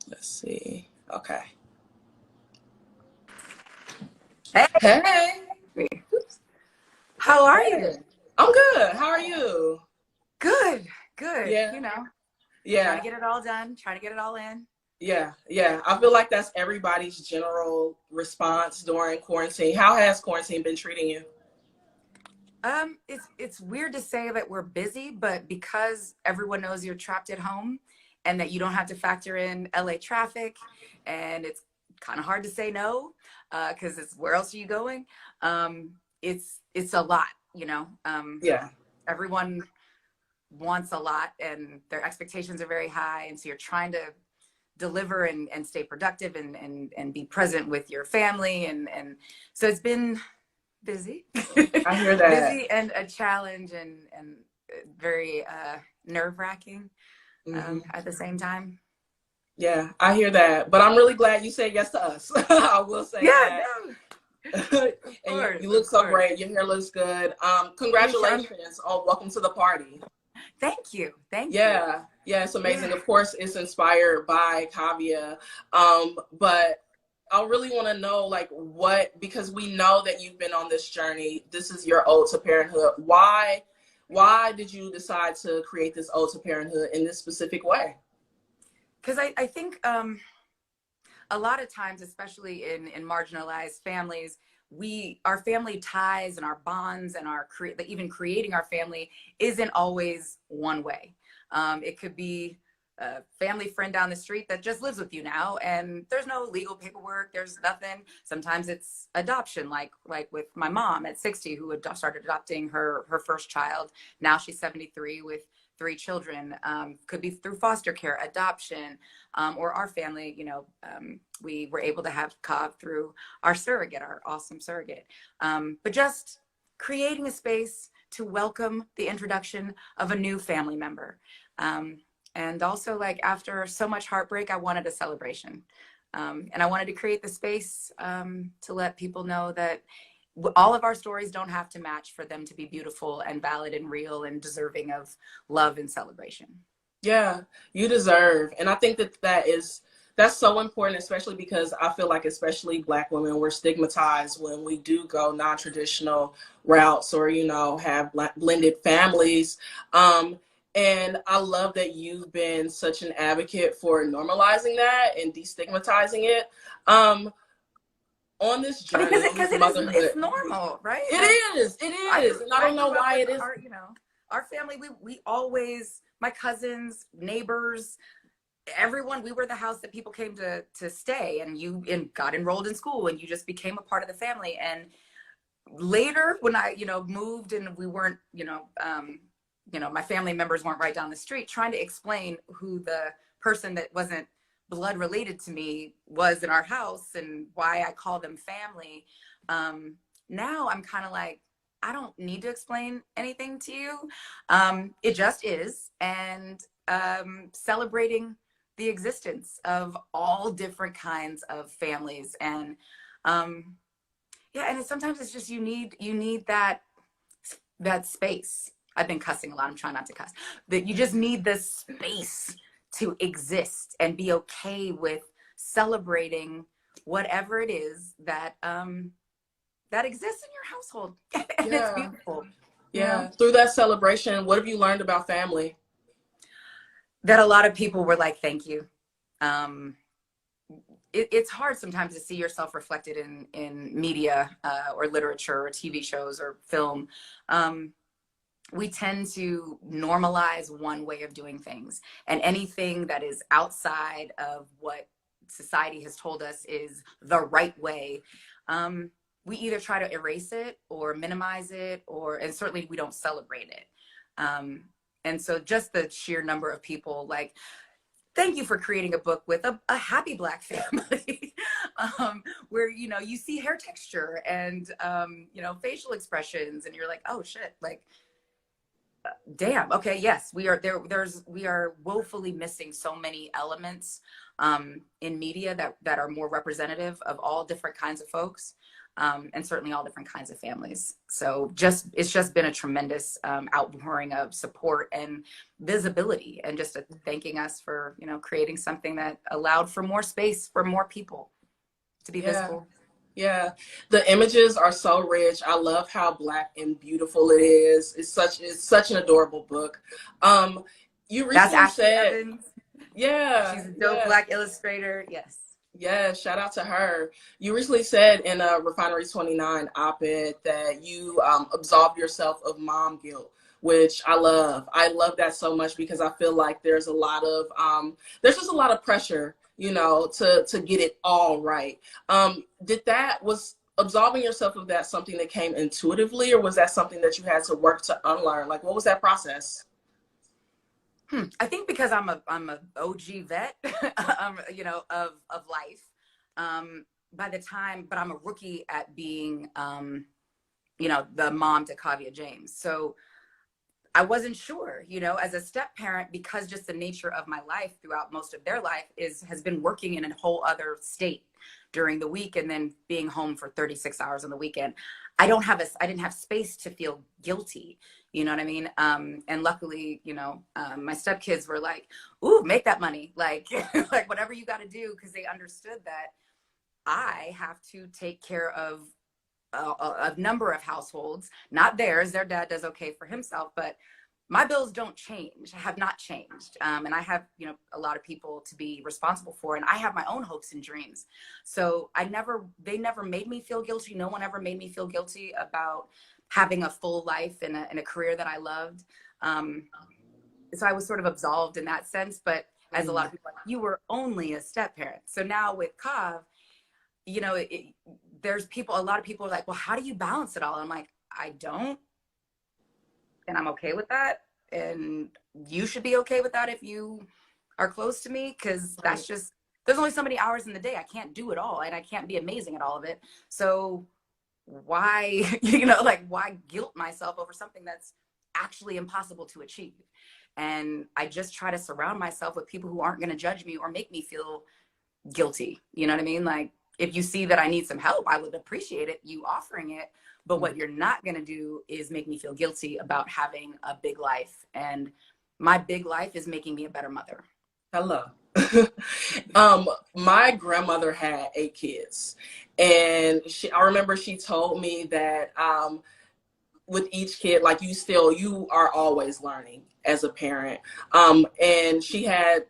Let's see. Okay. Hey, Hey. how are you? Hey. I'm good. How are you? Good, good. Yeah. Trying to Yeah. get it all done, trying to get it all in. Yeah. Yeah. I feel like that's everybody's general response during quarantine. How has quarantine been treating you? It's weird to say that we're busy, but because everyone knows you're trapped at home and that you don't have to factor in LA traffic, and it's kind of hard to say no, because it's where else are you going? Um, it's a lot, you know. Yeah. Everyone wants a lot, and their expectations are very high, and so you're trying to deliver and stay productive and be present with your family and so it's been busy I hear that. busy and a challenge and very nerve-wracking Hmm. at the same time. Yeah, I hear that. But I'm really glad you said yes to us. I will say Yeah, that. no, And you of look so course. great. Your hair looks good. Thank you. Congratulations on welcome to the party. Thank you. Yeah, yeah, it's Yeah, amazing. Of course, it's inspired by Kavia. But I really want to know, like, what, because we know that you've been on this journey. This is your ode to parenthood. Why did you decide to create this ode to parenthood in this specific way? because I think a lot of times, especially in marginalized families, our family ties and our bonds and even creating our family isn't always one way. It could be a family friend down the street that just lives with you now, and there's no legal paperwork. There's nothing. Sometimes it's adoption, like with my mom at 60, who started adopting her first child. Now she's 73 with three children. Could be through foster care, adoption, or our family. We were able to have Cobb through our surrogate, our awesome surrogate. But just creating a space to welcome the introduction of a new family member. And also, like, after so much heartbreak, I wanted a celebration. And I wanted to create the space to let people know that all of our stories don't have to match for them to be beautiful and valid and real and deserving of love and celebration. Yeah, you deserve. And I think that's so important, especially because I feel like especially Black women, we're stigmatized when we do go non-traditional routes or, have blended families. And I love that you've been such an advocate for normalizing that and destigmatizing it. Um, on this Because journey, on this it's motherhood, normal, right? it is. And I I don't know grew up why with it is. our family. We always, my cousins, neighbors, everyone, we were the house that people came to stay, and got enrolled in school, and you just became a part of the family. And later, when I moved, and we weren't my family members weren't right down the street, trying to explain who the person that wasn't blood related to me was in our house and why I call them family. Now I'm kind of like, I don't need to explain anything to you. It just is. And celebrating the existence of all different kinds of families. And yeah, and sometimes it's just you need that space. I've been cussing a lot. I'm trying not to cuss. That you just need this space to exist and be okay with celebrating whatever it is that exists in your household. And it's Yeah, beautiful, you know? yeah. Through that celebration, what have you learned about family? That a lot of people were like, thank you. Um, it's hard sometimes to see yourself reflected in media, or literature or TV shows or film. We tend to normalize one way of doing things, and anything that is outside of what society has told us is the right way, we either try to erase it or minimize it, and certainly we don't celebrate it. And so just the sheer number of people, like, thank you for creating a book with a happy Black family, where you see hair texture and facial expressions, and you're like, oh shit, like, damn, okay, yes, we are there. We are woefully missing so many elements in media that are more representative of all different kinds of folks. and certainly all different kinds of families. So it's just been a tremendous outpouring of support and visibility, and just thanking us for, you know, creating something that allowed for more space for more people to be Yeah. visible. Yeah, the images are so rich. I love how black and beautiful it is. It's such an adorable book. Um, you That's recently Ashley said, Evans. yeah, She's a dope yeah, Black illustrator. Yes. yeah. Shout out to her. You recently said in a Refinery 29 op-ed that you absolved yourself of mom guilt, which I love. I love that so much because I feel like there's just a lot of pressure, you know, to get it all right. Did that was absolving yourself of that something that came intuitively, or was that something that you had to work to unlearn? Like, what was that process? I think because I'm a OG vet, you know, of life. By the time, but I'm a rookie at being, you know, the mom to Kavia James. So I wasn't sure, you know, as a step parent, because just the nature of my life throughout most of their life has been working in a whole other state during the week, and then being home for 36 hours on the weekend. I didn't have space to feel guilty. You know what I mean? And luckily, you know, my stepkids were like, "Ooh, make that money, like, like whatever you got to do," because they understood that I have to take care of a number of households, not theirs. Their dad does okay for himself, but my bills don't change, have not changed. And I have, you know, a lot of people to be responsible for, and I have my own hopes and dreams. So they never made me feel guilty. No one ever made me feel guilty about having a full life and a career that I loved. Um, so I was sort of absolved in that sense, but as a lot of people, like, you were only a step parent. So now with Kav, you know, there's a lot of people are like, well, how do you balance it all? I'm like, I don't, and I'm okay with that. And you should be okay with that if you are close to me, because Right. that's just, there's only so many hours in the day. I can't do it all, and I can't be amazing at all of it. So why, you know, like, why guilt myself over something that's actually impossible to achieve? And I just try to surround myself with people who aren't going to judge me or make me feel guilty. You know what I mean? Like, if you see that I need some help, I would appreciate it, you offering it. But what you're not going to do is make me feel guilty about having a big life. And my big life is making me a better mother. Hello. My grandmother had 8 kids, and I remember she told me that with each kid, like, you are always learning as a parent. And she had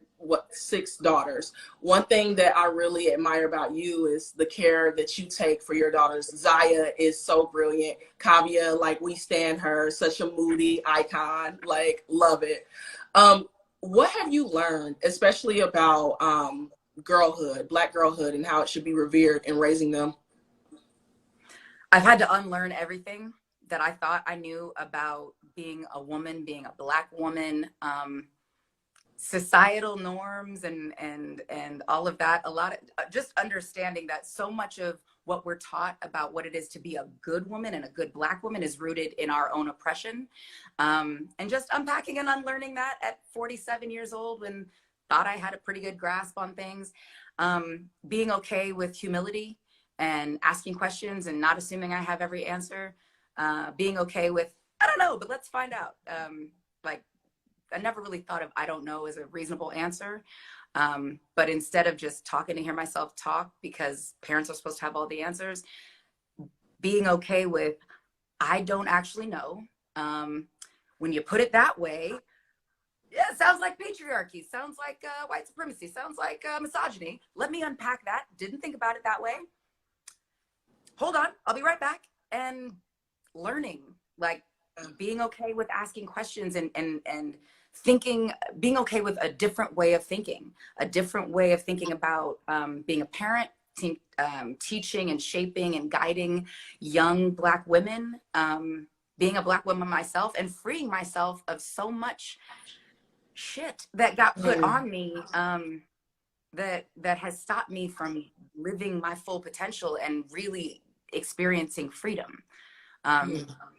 6 daughters. One thing that I really admire about you is the care that you take for your daughters. Zaya is so brilliant. Kavia, like, we stand her, such a moody icon, like, love it. Um, what have you learned, especially about girlhood, Black girlhood, and how it should be revered in raising them? I've had to unlearn everything that I thought I knew about being a woman, being a Black woman, societal norms, and all of that. A lot of just understanding that so much of what we're taught about what it is to be a good woman and a good Black woman is rooted in our own oppression. And just unpacking and unlearning that at 47 years old, when thought I had a pretty good grasp on things. Being okay with humility and asking questions and not assuming I have every answer. Being okay with, I don't know, but let's find out. Like, I never really thought of I don't know as a reasonable answer. But instead of just talking to hear myself talk, because parents are supposed to have all the answers, being okay with I don't actually know. When you put it that way, yeah, it sounds like patriarchy, sounds like white supremacy, sounds like misogyny. Let me unpack that. Didn't think about it that way. Hold on, I'll be right back. And learning, like, being okay with asking questions, and thinking, being okay with a different way of thinking, about being a parent, teaching and shaping and guiding young Black women, being a Black woman myself, and freeing myself of so much shit that got put on me, that has stopped me from living my full potential and really experiencing freedom.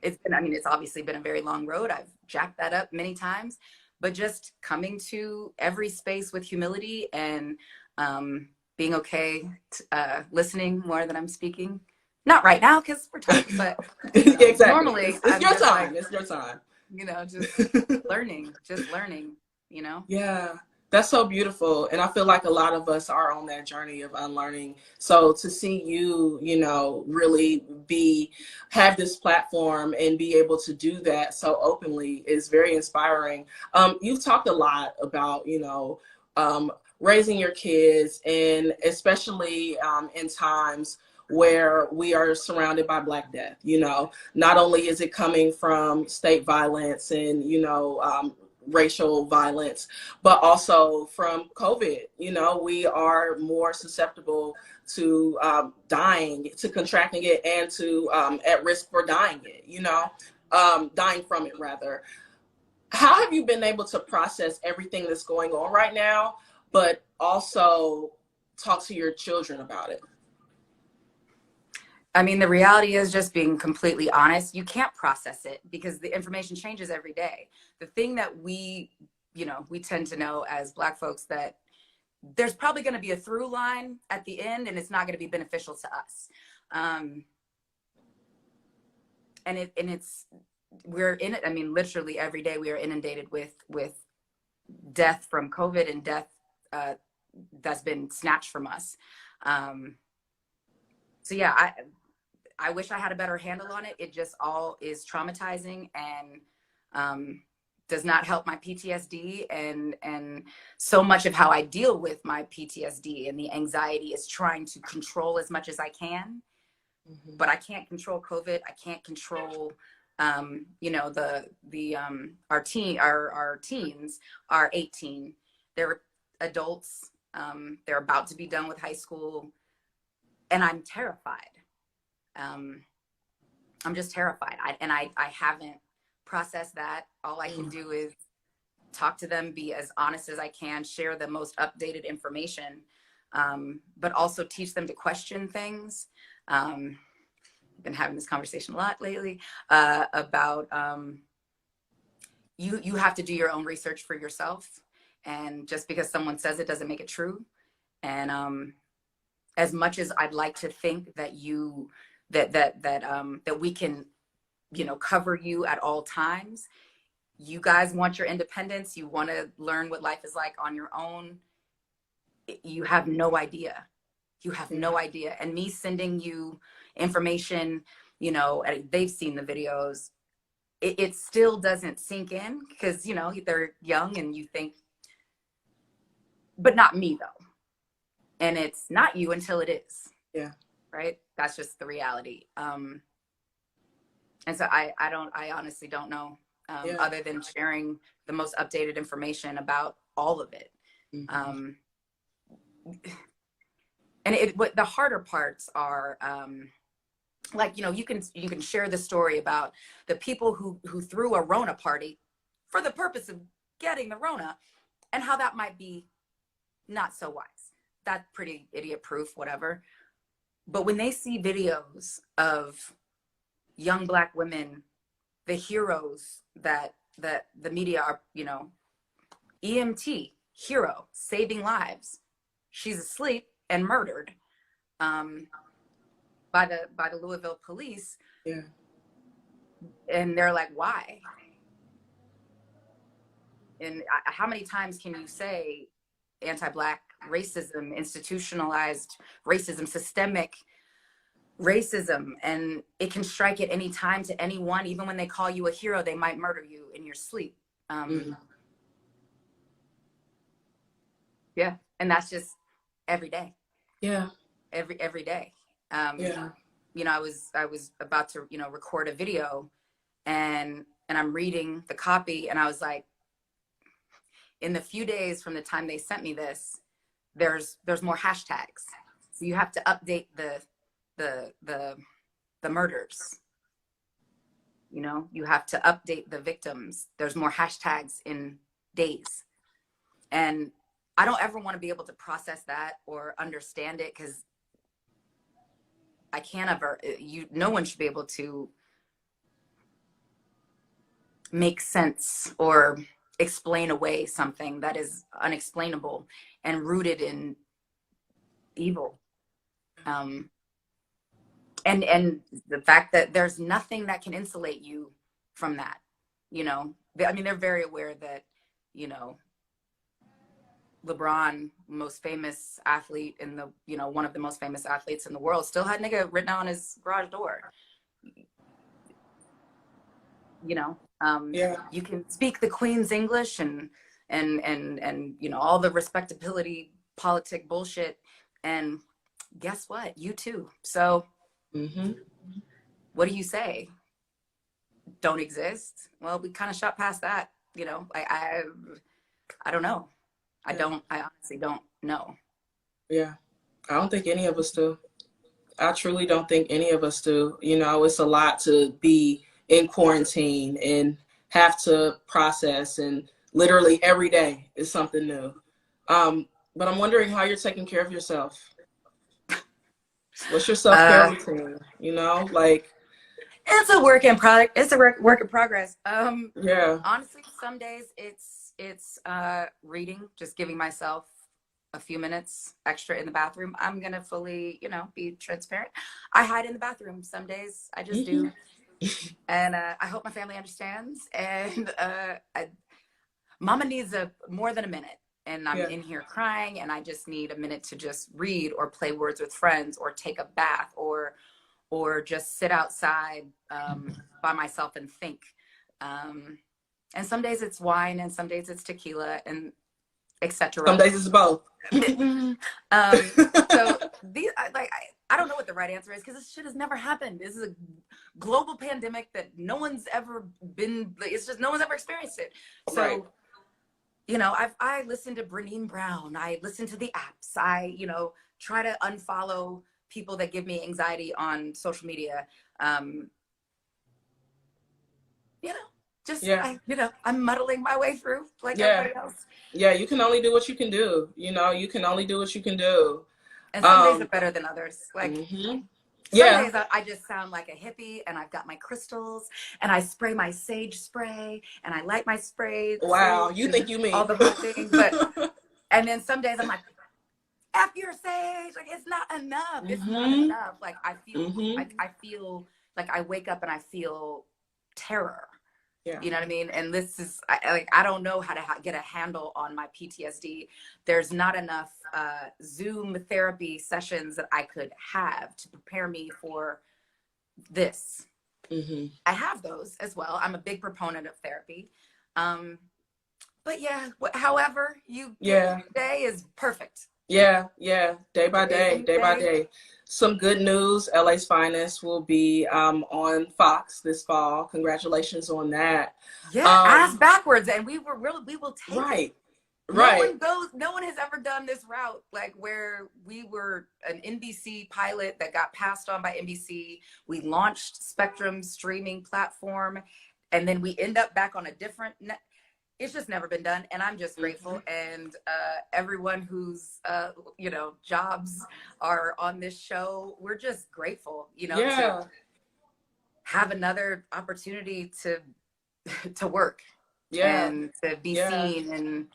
It's been, I mean, it's obviously been a very long road. I've jacked that up many times, but just coming to every space with humility, and being okay, listening more than I'm speaking, Not right now because we're talking, but Exactly. normally It's I'm your just time. like, It's your time. just learning, you know? Yeah, that's so beautiful. And I feel like a lot of us are on that journey of unlearning. So to see you, really have this platform and be able to do that so openly is very inspiring. You've talked a lot about, um, raising your kids, and especially in times where we are surrounded by Black death. Not only is it coming from state violence and, racial violence, but also from COVID. We are more susceptible to dying, to contracting it, and to at risk for dying it, dying from it rather. How have you been able to process everything that's going on right now, but also talk to your children about it? I mean, the reality is, just being completely honest, you can't process it because the information changes every day. The thing that we tend to know as Black folks, that there's probably going to be a through line at the end, and it's not going to be beneficial to us. And we're in it. I mean, literally every day we are inundated with death from COVID, and death that's been snatched from us. So yeah, I wish I had a better handle on it. It just all is traumatizing, and does not help my PTSD. And so much of how I deal with my PTSD and the anxiety is trying to control as much as I can. Mm-hmm. But I can't control COVID. I can't control, our teens are 18. They're adults. They're about to be done with high school, and I'm terrified. I'm just terrified. I haven't processed that. All I can do is talk to them, be as honest as I can, share the most updated information, but also teach them to question things. I've been having this conversation a lot lately about you have to do your own research for yourself. And just because someone says it doesn't make it true. And as much as I'd like to think that that we can, cover you at all times, you guys want your independence. You want to learn what life is like on your own. You have no idea. You have no idea. And me sending you information, they've seen the videos. It still doesn't sink in because, they're young and you think, but not me though. And it's not you until it is. Yeah. Right. That's just the reality. And so I honestly don't know, other than sharing the most updated information about all of it. Mm-hmm. And what the harder parts are, like, you can share the story about the people who threw a Rona party for the purpose of getting the Rona, and how that might be not so wise. That's pretty idiot proof, whatever. But when they see videos of young Black women, the heroes that the media are, EMT, hero, saving lives, she's asleep and murdered by the Louisville police. Yeah. And they're like, why? And how many times can you say anti-Black racism, institutionalized racism, systemic racism, and it can strike at any time to anyone. Even when they call you a hero, they might murder you in your sleep. Yeah, and that's just every day. Yeah, every day. Yeah. I was about to record a video, and I'm reading the copy, and I was like, in the few days from the time they sent me this, there's more hashtags, so you have to update the murders. You have to update the victims. There's more hashtags in days. And I don't ever want to be able to process that or understand it, because I can't ever, no one should be able to make sense or explain away something that is unexplainable and rooted in evil. And the fact that there's nothing that can insulate you from that, you know. I mean, they're very aware that, you know, LeBron, most famous athlete in the, you know, one of the most famous athletes in the world, still had nigga written on his garage door. You know, Yeah. you can speak the Queen's English and you know, all the respectability politic bullshit, and guess what? You too. So Mm-hmm. what do you say? Don't exist? Well, we kind of shot past that. You know, I don't know. Yeah. I honestly don't know. Yeah. I don't think any of us do. I truly don't think any of us do. You know, it's a lot to be in quarantine and have to process, and literally every day is something new. But I'm wondering how you're taking care of yourself. What's your self care Uh, routine? You know, like, it's a work in product. It's a work in progress. yeah. Honestly, some days it's reading, just giving myself a few minutes extra in the bathroom. I'm gonna fully, you know, be transparent. I hide in the bathroom some days. I just Hmm. do, and I hope my family understands. And Mama needs a more than a minute. And I'm Yeah. in here crying, and I just need a minute to just read or play words with friends or take a bath or just sit outside by myself and think. Um, and some days it's wine, and some days it's tequila, and Some etc. days it's both. So these, I don't know what the right answer is, because this shit has never happened. This is a global pandemic that no one's ever been. Like, it's just no one's ever experienced it. Right. So, you know, I listened to Brené Brown. I listen to the apps. I, you know, try to unfollow people that give me anxiety on social media. Um, you know, just Yeah. you know, I'm muddling my way through like Yeah. everybody else. Yeah. You can only do what you can do. You know, you can only do what you can do. And some days are Um, better than others. Like hmm some Yeah. days I just sound like a hippie, and I've got my crystals, and I spray my sage spray, and I light my spray Wow. You think and you all me. the whole thing. But and then some days I'm like, F your sage. Like, it's not enough. It's not Hmm. enough. Like Hmm. I feel like I wake up and I feel terror. Yeah. You know what I mean? And this is like, I don't know how to get a handle on my PTSD. There's not enough Zoom therapy sessions that I could have to prepare me for this. Hmm. I have those as well. I'm a big proponent of therapy. Um, but yeah, however you get Yeah. through the day is perfect. Yeah. Yeah. Day by day. Today's Day by day. day. Some good news. LA's Finest will be on Fox this fall. Congratulations on that. Yeah, ass Um, backwards, and we will take it. right. Right. No one has ever done this route, like where we were an NBC pilot that got passed on by NBC. We launched Spectrum's streaming platform, and then we end up back on a different net. It's just never been done, and I'm just Hmm. grateful. And everyone whose you know, jobs are on this show, we're just grateful, you know, to Yeah. have another opportunity to to work Yeah. and to be Yeah. seen. And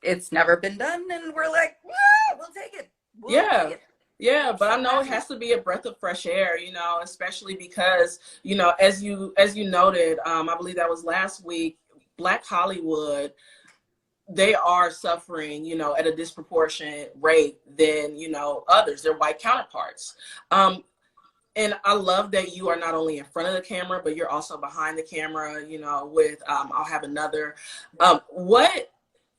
it's never been done, and we're like, yeah, we'll take it, we'll take Yeah. it. Yeah, but I So know it happy. has to be a breath of fresh air, you know, especially because, you know, as you noted, I believe that was last week, Black Hollywood, they are suffering, you know, at a disproportionate rate than, you know, others, their white counterparts. Um, and I love that you are not only in front of the camera, but you're also behind the camera, you know, with I'll have another. What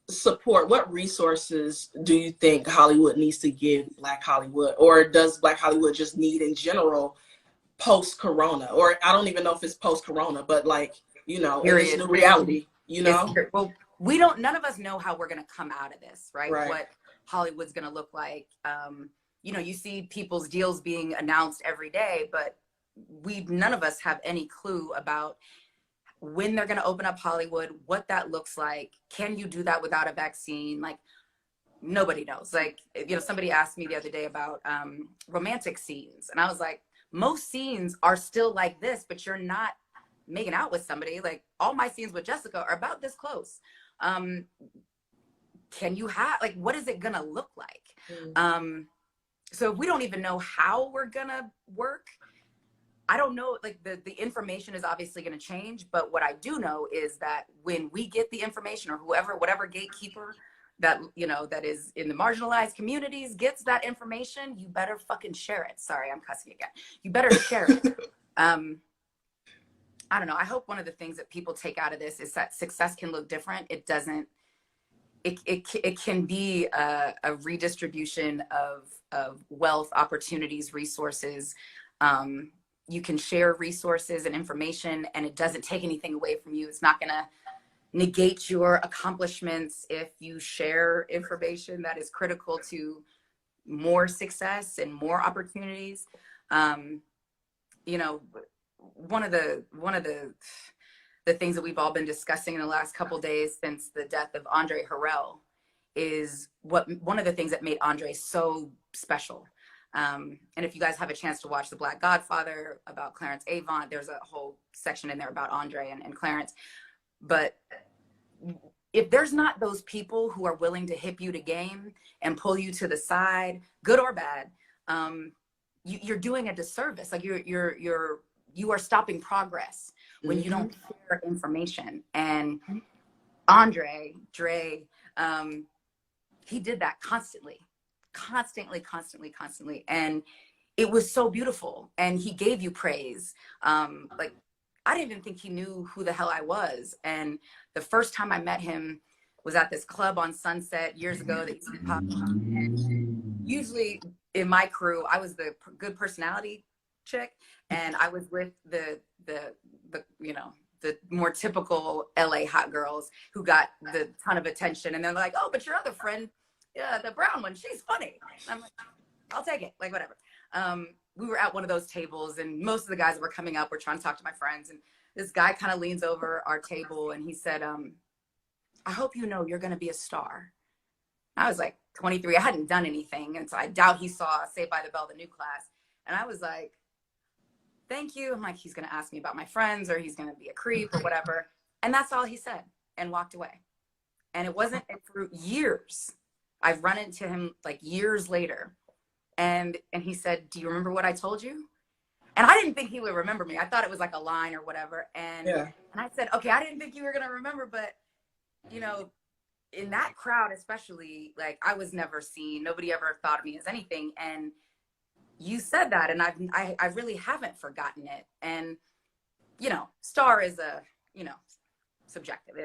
support, what resources do you think Hollywood needs to give Black Hollywood, or does Black Hollywood just need in general post Corona? Or I don't even know if it's post Corona, but like, you know, in this Period. new reality, you It's know? well, we don't. None of us know how we're going to come out of this, right? Right. What Hollywood's going to look like. You know, you see people's deals being announced every day, but we none of us have any clue about when they're going to open up Hollywood, what that looks like. Can you do that without a vaccine? Like, nobody knows. Like, you know, somebody asked me the other day about romantic scenes, and I was like, most scenes are still like this, but you're not making out with somebody. Like, all my scenes with Jessica are about this close. um can you have, like, what is it gonna look like? Mm. um So if we don't even know how we're gonna work, I don't know, like the information is obviously going to change, but what I do know is that when we get the information, or whoever, whatever gatekeeper that, you know, that is in the marginalized communities gets that information, you better fucking share it. Sorry, I'm cussing again. You better share it. I don't know. I hope one of the things that people take out of this is that success can look different. It doesn't. It can be a redistribution of wealth, opportunities, resources. You can share resources and information, and it doesn't take anything away from you. It's not going to negate your accomplishments if you share information that is critical to more success and more opportunities. You know, one of the things that we've all been discussing in the last couple of days since the death of Andre Harrell is one of the things that made Andre so special. And if you guys have a chance to watch The Black Godfather about Clarence Avant, there's a whole section in there about Andre and Clarence. But if there's not those people who are willing to hip you to game and pull you to the side, good or bad, you're doing a disservice. Like you are stopping progress when you don't share information. And Dre, he did that constantly. And it was so beautiful. And he gave you praise. Like, I didn't even think he knew who the hell I was. And the first time I met him was at this club on Sunset years ago that used to be popular. And usually in my crew, I was the good personality chick, and I was with the you know, the more typical LA hot girls who got the ton of attention. And they're like, oh, but your other friend, yeah, the brown one, she's funny. And I'm like, I'll take it, like whatever. We were at one of those tables, and most of the guys that were coming up were trying to talk to my friends. And this guy kind of leans over our table and he said, I hope you know you're going to be a star. I was like 23. I hadn't done anything. And so I doubt he saw Saved by the Bell, the new class. And I was like, thank you. I'm like, he's going to ask me about my friends, or he's going to be a creep or whatever. And that's all he said, and walked away. And it wasn't through years. I've run into him like years later. And he said, do you remember what I told you? And I didn't think he would remember me. I thought it was like a line or whatever. And I said, okay, I didn't think you were going to remember, but you know, in that crowd, especially, like, I was never seen. Nobody ever thought of me as anything. And you said that, and I really haven't forgotten it. And, you know, star is you know, subjective.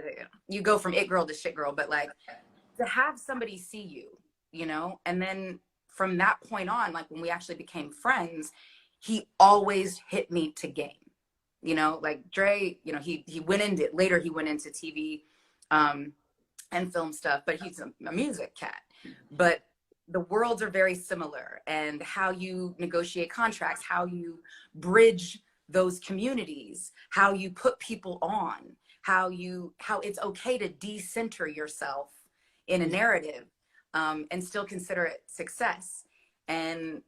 You go from it girl to shit girl, but like, to have somebody see you, you know, and then from that point on, like when we actually became friends, he always hit me to game, you know, like Dre, you know, he went into, later he went into TV and film stuff, but he's a music cat. But the worlds are very similar, and how you negotiate contracts, how you bridge those communities, how you put people on, how it's okay to decenter yourself in a narrative and still consider it success. And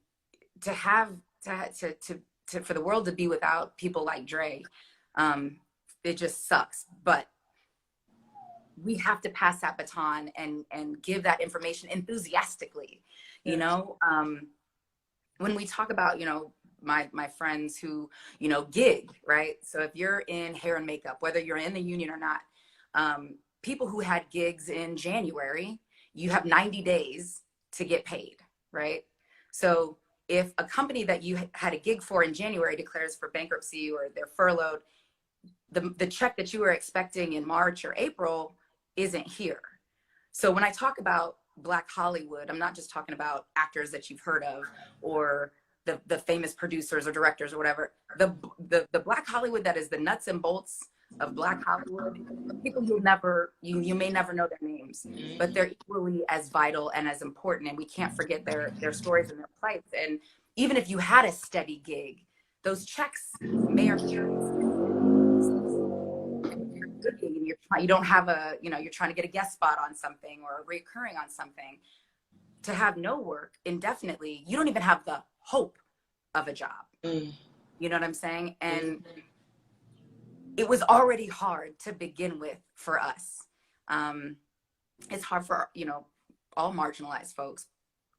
to have to for the world to be without people like Dre, it just sucks. But we have to pass that baton and give that information enthusiastically, you know. When we talk about, you know, my friends who, you know, gig, right? So if you're in hair and makeup, whether you're in the union or not, people who had gigs in January, you have 90 days to get paid, right? So if a company that you had a gig for in January declares for bankruptcy or they're furloughed, the check that you were expecting in March or April isn't here. So when I talk about Black Hollywood, I'm not just talking about actors that you've heard of or the famous producers or directors or whatever. The Black Hollywood that is the nuts and bolts of Black Hollywood, people you may never know their names, but they're equally as vital and as important, and we can't forget their stories and their plights. And even if you had a steady gig, those checks may or may not good gig, and you don't have you're trying to get a guest spot on something or a recurring on something, to have no work indefinitely, you don't even have the hope of a job. You know what I'm saying? And it was already hard to begin with for us. It's hard for, you know, all marginalized folks,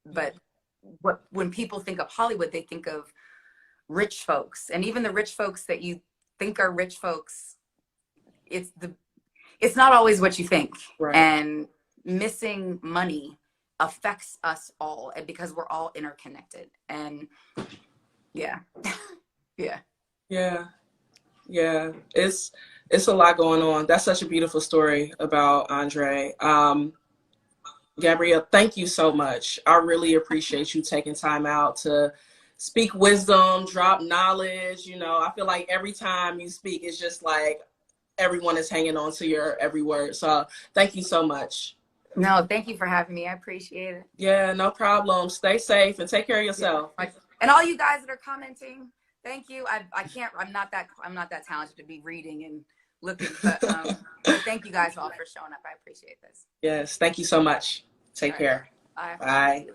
but when people think of Hollywood, they think of rich folks, and even the rich folks that you think are rich folks, it's not always what you think. Right. And missing money affects us all, and because we're all interconnected. And yeah. Yeah. Yeah. Yeah. It's a lot going on. That's such a beautiful story about Andre. Gabrielle, thank you so much. I really appreciate you taking time out to speak wisdom, drop knowledge. You know, I feel like every time you speak, it's just like everyone is hanging on to your every word. So thank you so much. No, thank you for having me. I appreciate it. Yeah, no problem. Stay safe and take care of yourself. Yeah. And all you guys that are commenting, thank you. I can't, I'm not that talented to be reading and looking, but thank you guys all for showing up. I appreciate this. Yes, thank you so much. Take care. Bye. Bye.